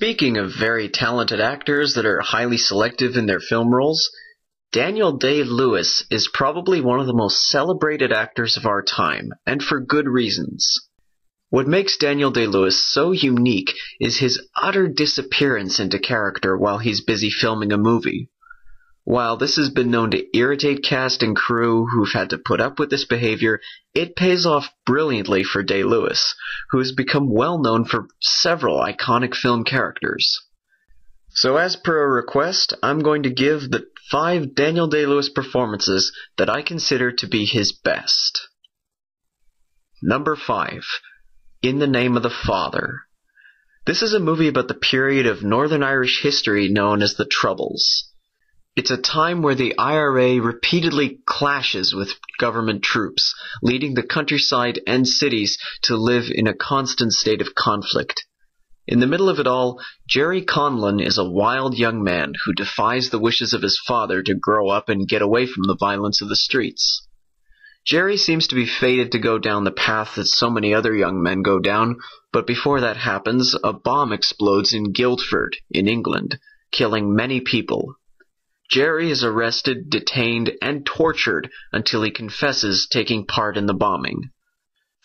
Speaking of very talented actors that are highly selective in their film roles, Daniel Day-Lewis is probably one of the most celebrated actors of our time, and for good reasons. What makes Daniel Day-Lewis so unique is his utter disappearance into character while he's busy filming a movie. While this has been known to irritate cast and crew who've had to put up with this behavior, it pays off brilliantly for Day-Lewis, who has become well known for several iconic film characters. So as per a request, I'm going to give the 5 Daniel Day-Lewis performances that I consider to be his best. Number 5. In the Name of the Father. This is a movie about the period of Northern Irish history known as the Troubles. It's a time where the IRA repeatedly clashes with government troops, leading the countryside and cities to live in a constant state of conflict. In the middle of it all, Jerry Conlon is a wild young man who defies the wishes of his father to grow up and get away from the violence of the streets. Jerry seems to be fated to go down the path that so many other young men go down, but before that happens, a bomb explodes in Guildford, in England, killing many people. Jerry is arrested, detained, and tortured until he confesses taking part in the bombing.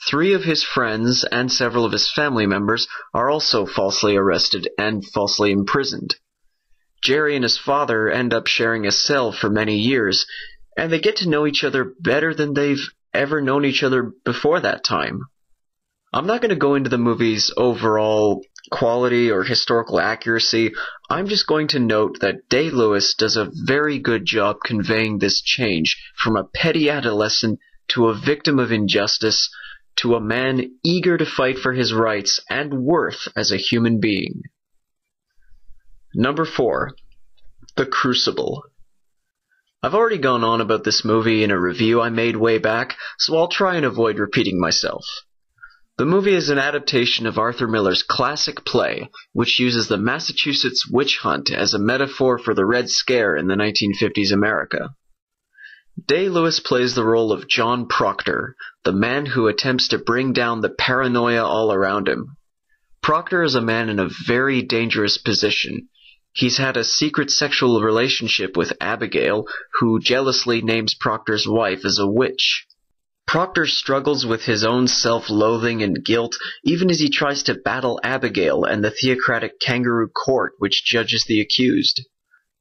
3 of his friends and several of his family members are also falsely arrested and falsely imprisoned. Jerry and his father end up sharing a cell for many years, and they get to know each other better than they've ever known each other before that time. I'm not going to go into the movie's overall quality or historical accuracy. I'm just going to note that Day-Lewis does a very good job conveying this change from a petty adolescent to a victim of injustice to a man eager to fight for his rights and worth as a human being. Number 4. The Crucible. I've already gone on about this movie in a review I made way back, so I'll try and avoid repeating myself. The movie is an adaptation of Arthur Miller's classic play, which uses the Massachusetts witch hunt as a metaphor for the Red Scare in the 1950s America. Day-Lewis plays the role of John Proctor, the man who attempts to bring down the paranoia all around him. Proctor is a man in a very dangerous position. He's had a secret sexual relationship with Abigail, who jealously names Proctor's wife as a witch. Proctor struggles with his own self-loathing and guilt, even as he tries to battle Abigail and the theocratic kangaroo court which judges the accused.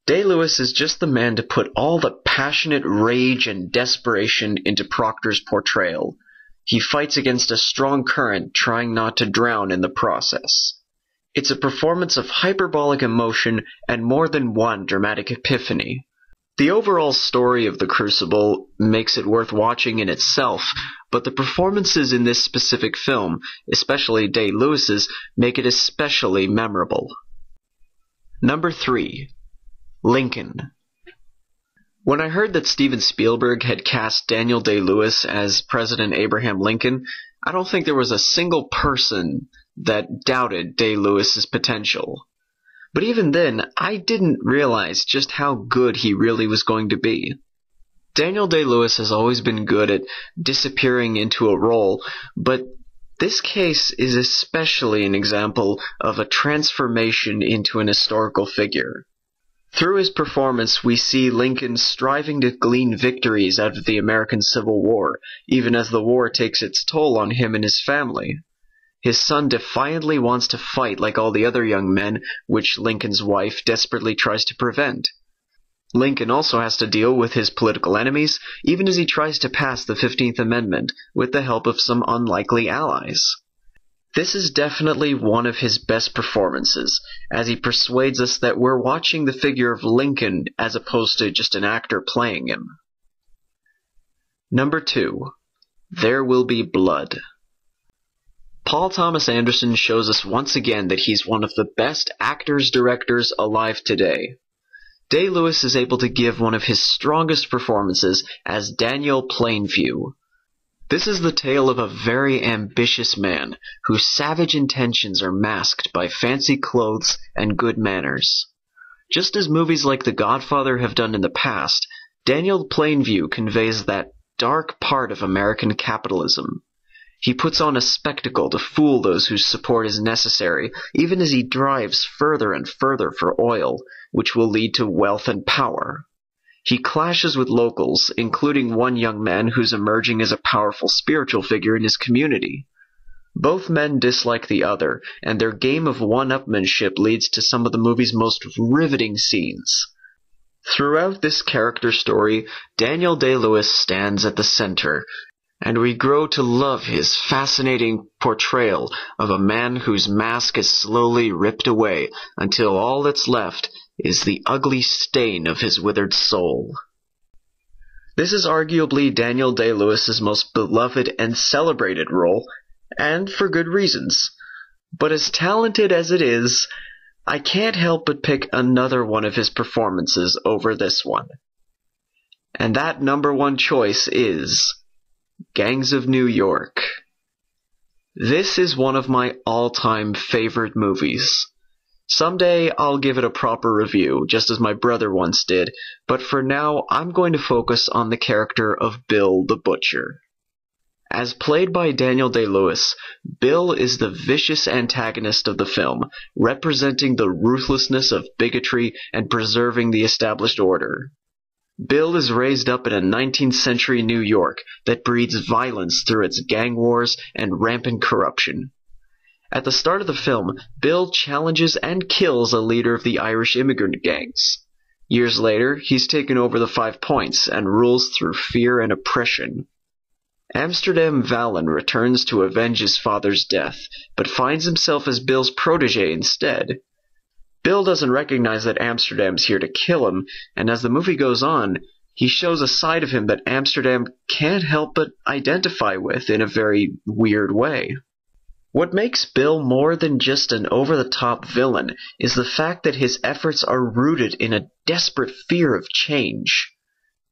Day-Lewis is just the man to put all the passionate rage and desperation into Proctor's portrayal. He fights against a strong current, trying not to drown in the process. It's a performance of hyperbolic emotion and more than one dramatic epiphany. The overall story of The Crucible makes it worth watching in itself, but the performances in this specific film, especially Day-Lewis's, make it especially memorable. Number 3. Lincoln. When I heard that Steven Spielberg had cast Daniel Day-Lewis as President Abraham Lincoln, I don't think there was a single person that doubted Day-Lewis's potential. But even then, I didn't realize just how good he really was going to be. Daniel Day-Lewis has always been good at disappearing into a role, but this case is especially an example of a transformation into an historical figure. Through his performance, we see Lincoln striving to glean victories out of the American Civil War, even as the war takes its toll on him and his family. His son defiantly wants to fight like all the other young men, which Lincoln's wife desperately tries to prevent. Lincoln also has to deal with his political enemies, even as he tries to pass the 15th Amendment with the help of some unlikely allies. This is definitely one of his best performances, as he persuades us that we're watching the figure of Lincoln as opposed to just an actor playing him. Number 2. There Will Be Blood. Paul Thomas Anderson shows us once again that he's one of the best actors-directors alive today. Day-Lewis is able to give one of his strongest performances as Daniel Plainview. This is the tale of a very ambitious man whose savage intentions are masked by fancy clothes and good manners. Just as movies like The Godfather have done in the past, Daniel Plainview conveys that dark part of American capitalism. He puts on a spectacle to fool those whose support is necessary, even as he drives further and further for oil, which will lead to wealth and power. He clashes with locals, including one young man who's emerging as a powerful spiritual figure in his community. Both men dislike the other, and their game of one-upmanship leads to some of the movie's most riveting scenes. Throughout this character story, Daniel Day-Lewis stands at the center, and we grow to love his fascinating portrayal of a man whose mask is slowly ripped away until all that's left is the ugly stain of his withered soul. This is arguably Daniel Day-Lewis's most beloved and celebrated role, and for good reasons. But as talented as it is, I can't help but pick another one of his performances over this one. And that number one choice is Gangs of New York. This is one of my all-time favorite movies. Someday I'll give it a proper review, just as my brother once did, but for now I'm going to focus on the character of Bill the Butcher. As played by Daniel Day-Lewis, Bill is the vicious antagonist of the film, representing the ruthlessness of bigotry and preserving the established order. Bill is raised up in a 19th century New York that breeds violence through its gang wars and rampant corruption. At the start of the film, Bill challenges and kills a leader of the Irish immigrant gangs. Years later, he's taken over the 5 Points and rules through fear and oppression. Amsterdam Vallon returns to avenge his father's death, but finds himself as Bill's protege instead. Bill doesn't recognize that Amsterdam's here to kill him, and as the movie goes on, he shows a side of him that Amsterdam can't help but identify with in a very weird way. What makes Bill more than just an over-the-top villain is the fact that his efforts are rooted in a desperate fear of change.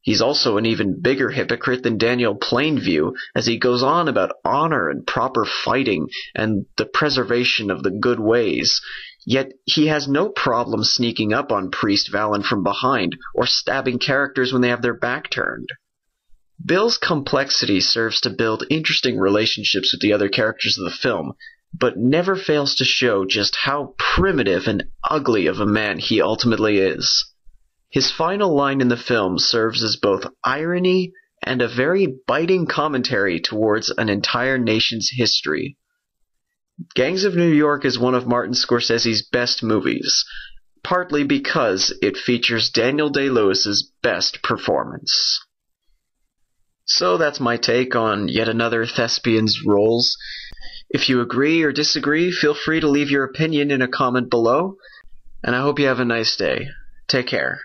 He's also an even bigger hypocrite than Daniel Plainview, as he goes on about honor and proper fighting and the preservation of the good ways, yet he has no problem sneaking up on Priest Vallon from behind or stabbing characters when they have their back turned. Bill's complexity serves to build interesting relationships with the other characters of the film, but never fails to show just how primitive and ugly of a man he ultimately is. His final line in the film serves as both irony and a very biting commentary towards an entire nation's history. Gangs of New York is one of Martin Scorsese's best movies, partly because it features Daniel Day-Lewis's best performance. So that's my take on yet another thespian's roles. If you agree or disagree, feel free to leave your opinion in a comment below, and I hope you have a nice day. Take care.